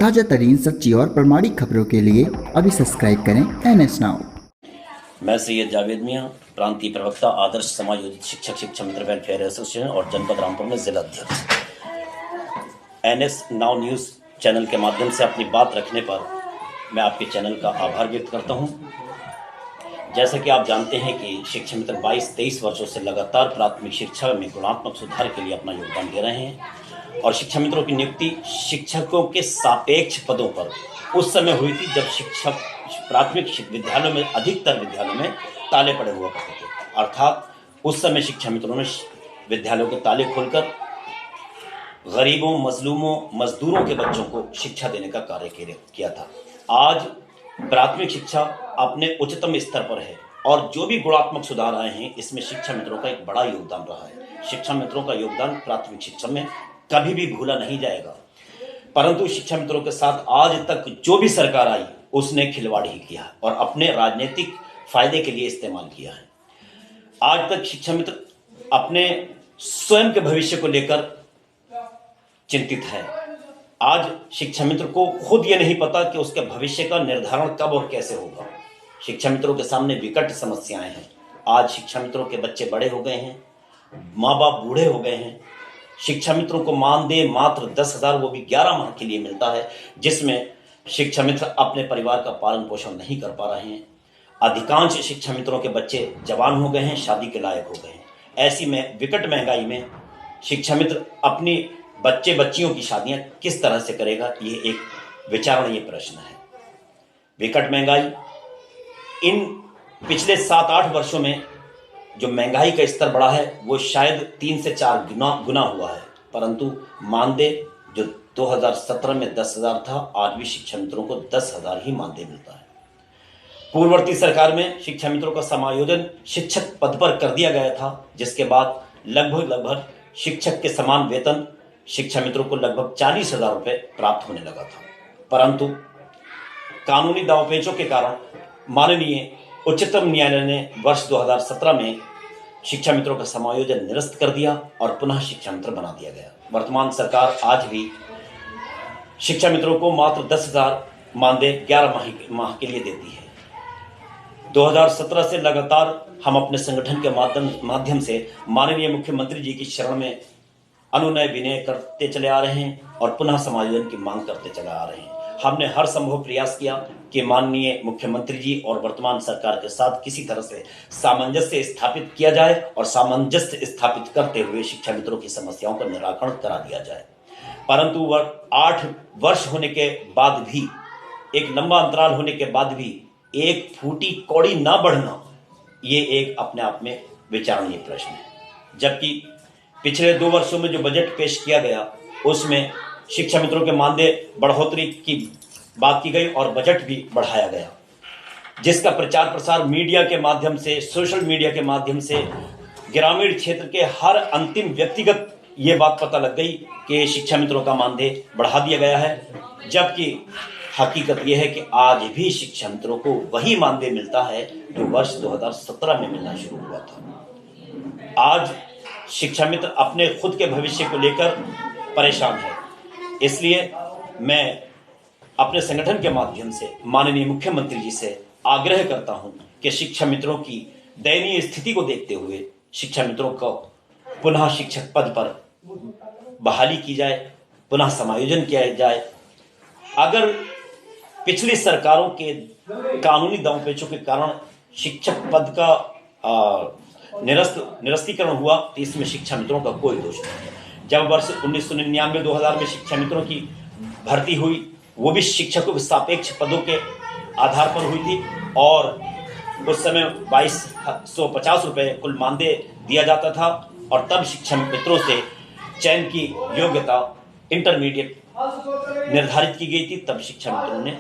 ताजा तरीन सच्ची और प्रमाणिक खबरों के लिए अभी सब्सक्राइब करें NS नाउ। मैं सैयद जावेद मियाँ, प्रांतीय प्रवक्ता, आदर्श समायोजित शिक्षक शिक्षा मित्र वेलफेयर एसोसिएशन और जनपद रामपुर में जिला अध्यक्ष। NS नाउ न्यूज़ चैनल के माध्यम से अपनी बात रखने पर मैं आपके चैनल का आभार व्यक्त करता हूँ। जैसा कि आप जानते हैं कि शिक्षा मित्र 22-23 वर्षों से लगातार प्राथमिक शिक्षा में गुणात्मक सुधार के लिए अपना योगदान दे रहे हैं और शिक्षा मित्रों की नियुक्ति शिक्षकों के सापेक्ष पदों पर उस समय हुई थी जब शिक्षक प्राथमिक विद्यालयों में, अधिकतर विद्यालयों में ताले पड़े हुआ करते थे। अर्थात उस समय शिक्षा मित्रों ने विद्यालयों के ताले खोलकर गरीबों, मजलूमों, मजदूरों के बच्चों को शिक्षा देने का कार्य किया था। आज प्राथमिक शिक्षा अपने उच्चतम स्तर पर है और जो भी गुणात्मक सुधार आए हैं इसमें शिक्षा मित्रों का एक बड़ा योगदान रहा है। शिक्षा मित्रों का योगदान प्राथमिक शिक्षा में कभी भी भूला नहीं जाएगा। परंतु शिक्षा मित्रों के साथ आज तक जो भी सरकार आई उसने खिलवाड़ ही किया और अपने राजनीतिक फायदे के लिए इस्तेमाल किया है। आज तक शिक्षा मित्र अपने स्वयं के भविष्य को लेकर चिंतित है। आज शिक्षा मित्र को खुद ये नहीं पता कि उसके भविष्य का निर्धारण कब और कैसे होगा। शिक्षा मित्रों के सामने विकट समस्याएं हैं। आज शिक्षा मित्रों के बच्चे बड़े हो गए हैं, माँ बाप बूढ़े हो गए हैं। शिक्षा मित्रों को मानदेय मात्र 10,000, वो भी 11 माह के लिए मिलता है, जिसमें शिक्षा मित्र अपने परिवार का पालन पोषण नहीं कर पा रहे हैं। अधिकांश शिक्षा मित्रों के बच्चे जवान हो गए हैं, शादी के लायक हो गए हैं। ऐसी में विकट महंगाई में शिक्षा मित्र अपनी बच्चे बच्चियों की शादियां किस तरह से करेगा, ये एक विचारणीय प्रश्न है। विकट महंगाई, इन पिछले 7-8 वर्षों में जो महंगाई का स्तर बढ़ा है वो शायद 3 से 4 गुना हुआ है। परंतु मानदेय जो 2017 में 10,000 था, आज भी शिक्षा मित्रों को 10,000 ही मानदेय मिलता है। पूर्ववर्ती सरकार में शिक्षा मित्रों का समायोजन शिक्षक पद पर कर दिया गया था, जिसके बाद लगभग शिक्षक के समान वेतन शिक्षा मित्रों को लगभग 40,000 रुपये प्राप्त होने लगा था। परंतु कानूनी दांवपेचों के कारण माननीय उच्चतम न्यायालय ने वर्ष 2017 में शिक्षा मित्रों का समायोजन निरस्त कर दिया और पुनः शिक्षा मित्र बना दिया गया। वर्तमान सरकार आज भी शिक्षा मित्रों को मात्र 10,000 मानदेय 11 माह के लिए देती है। 2017 से लगातार हम अपने संगठन के माध्यम से माननीय मुख्यमंत्री जी की शरण में अनुनय विनय करते चले आ रहे हैं और पुनः समायोजन की मांग करते चले आ रहे हैं। हमने हर संभव प्रयास किया कि माननीय मुख्यमंत्री जी और वर्तमान सरकार के साथ किसी तरह से सामंजस्य स्थापित किया जाए और सामंजस्य स्थापित करते हुए शिक्षा मित्रों की समस्याओं का निराकरण करा दिया जाए। परंतु 8 वर्ष होने के बाद भी, एक लंबा अंतराल होने के बाद भी एक फूटी कौड़ी ना बढ़ना, ये एक अपने आप में विचारणीय प्रश्न है। जबकि पिछले 2 वर्षों में जो बजट पेश किया गया उसमें शिक्षा मित्रों के मानदेय बढ़ोतरी की बात की गई और बजट भी बढ़ाया गया, जिसका प्रचार प्रसार मीडिया के माध्यम से, सोशल मीडिया के माध्यम से ग्रामीण क्षेत्र के हर अंतिम व्यक्तिगत ये बात पता लग गई कि शिक्षा मित्रों का मानदेय बढ़ा दिया गया है। जबकि हकीकत यह है कि आज भी शिक्षा मित्रों को वही मानदेय मिलता है जो वर्ष 2017 में मिलना शुरू हुआ था। आज शिक्षा मित्र अपने खुद के भविष्य को लेकर परेशान है। इसलिए मैं अपने संगठन के माध्यम से माननीय मुख्यमंत्री जी से आग्रह करता हूं कि शिक्षा मित्रों की दयनीय स्थिति को देखते हुए शिक्षा मित्रों को पुनः शिक्षक पद पर बहाली की जाए, पुनः समायोजन किया जाए। अगर पिछली सरकारों के कानूनी दांवपेचों के कारण शिक्षक पद का निरस्तीकरण हुआ तो इसमें शिक्षा मित्रों का कोई दोष नहीं है। जब वर्ष 1999-2000 में शिक्षा मित्रों की भर्ती हुई, वो भी शिक्षकों के सापेक्ष पदों के आधार पर हुई थी और उस समय 2250 रुपये कुल मानदेय दिया जाता था और तब शिक्षा मित्रों से चयन की योग्यता इंटरमीडिएट निर्धारित की गई थी। तब शिक्षा मित्रों ने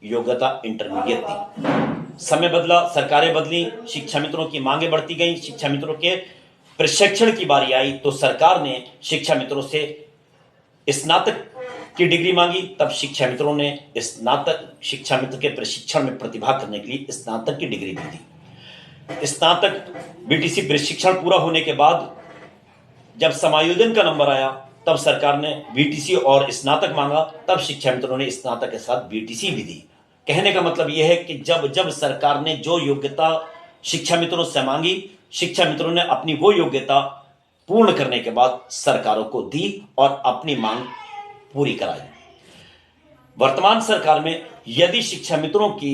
योग्यता इंटरमीडिएट दी। समय बदला, सरकारें बदली, शिक्षा मित्रों की मांगे बढ़ती गई, शिक्षा मित्रों के प्रशिक्षण की बारी आई तो सरकार ने शिक्षा मित्रों से स्नातक की डिग्री मांगी। तब शिक्षा मित्रों ने स्नातक शिक्षा मित्र के प्रशिक्षण में प्रतिभा करने के लिए स्नातक की डिग्री भी दी। स्नातक बीटीसी प्रशिक्षण पूरा होने के बाद जब समायोजन का नंबर आया तब सरकार ने बीटीसी और स्नातक मांगा, तब शिक्षा मित्रों ने स्नातक के साथ बीटीसी भी दी। कहने का मतलब यह है कि जब जब सरकार ने जो योग्यता शिक्षा मित्रों से मांगी, शिक्षा मित्रों ने अपनी वो योग्यता पूर्ण करने के बाद सरकारों को दी और अपनी मांग पूरी कराई। वर्तमान सरकार में यदि शिक्षा मित्रों की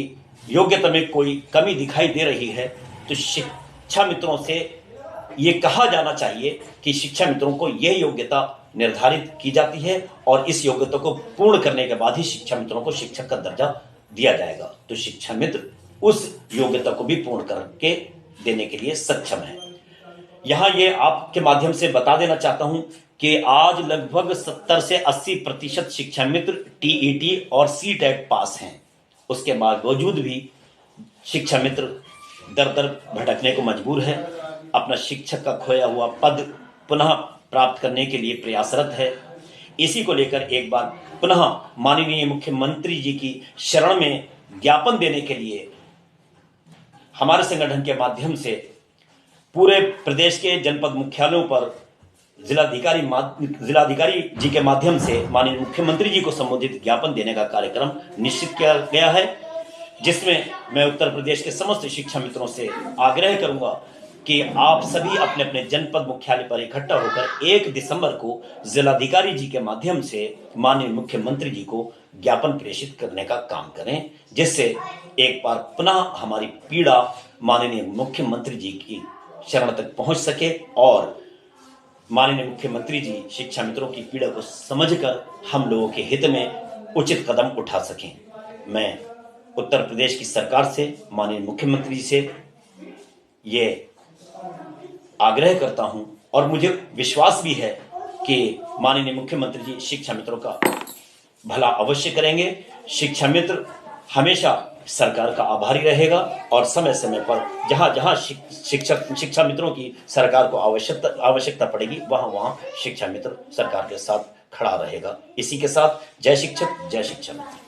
योग्यता में कोई कमी दिखाई दे रही है तो शिक्षा मित्रों से यह कहा जाना चाहिए कि शिक्षा मित्रों को यह योग्यता निर्धारित की जाती है और इस योग्यता को पूर्ण करने के बाद ही शिक्षा मित्रों को शिक्षक का दर्जा दिया जाएगा। तो शिक्षा मित्र उस योग्यता को भी पूर्ण करके देने के लिए सक्षम है। यहां ये आपके माध्यम से बता देना चाहता हूं कि आज लगभग 70 से 80% शिक्षा मित्र टीईटी और सीटेट पास हैं। उसके बावजूद भी शिक्षा मित्र दर दर भटकने को मजबूर है, अपना शिक्षक का खोया हुआ पद पुनः प्राप्त करने के लिए प्रयासरत है। इसी को लेकर एक बार पुनः माननीय मुख्यमंत्री जी की शरण में ज्ञापन देने के लिए हमारे संगठन के माध्यम से पूरे प्रदेश के जनपद मुख्यालयों पर जिलाधिकारी जी के माध्यम से माननीय मुख्यमंत्री जी को संबोधित ज्ञापन देने का कार्यक्रम निश्चित किया गया है, जिसमें मैं उत्तर प्रदेश के समस्त शिक्षा मित्रों से आग्रह करूंगा कि आप सभी अपने अपने जनपद मुख्यालय पर इकट्ठा होकर 1 दिसंबर को जिलाधिकारी जी के माध्यम से माननीय मुख्यमंत्री जी को ज्ञापन प्रेषित करने का काम करें, जिससे एक बार पुनः हमारी पीड़ा माननीय मुख्यमंत्री जी की शरण तक पहुंच सके और माननीय मुख्यमंत्री जी शिक्षा मित्रों की पीड़ा को समझकर हम लोगों के हित में उचित कदम उठा सकें। मैं उत्तर प्रदेश की सरकार से, माननीय मुख्यमंत्री जी से ये आग्रह करता हूं और मुझे विश्वास भी है कि माननीय मुख्यमंत्री जी शिक्षा मित्रों का भला अवश्य करेंगे। शिक्षा मित्र हमेशा सरकार का आभारी रहेगा और समय समय पर जहां जहां शिक्षा मित्रों की सरकार को आवश्यकता पड़ेगी वहां वहां शिक्षा मित्र सरकार के साथ खड़ा रहेगा। इसी के साथ जय शिक्षक, जय शिक्षा मित्र।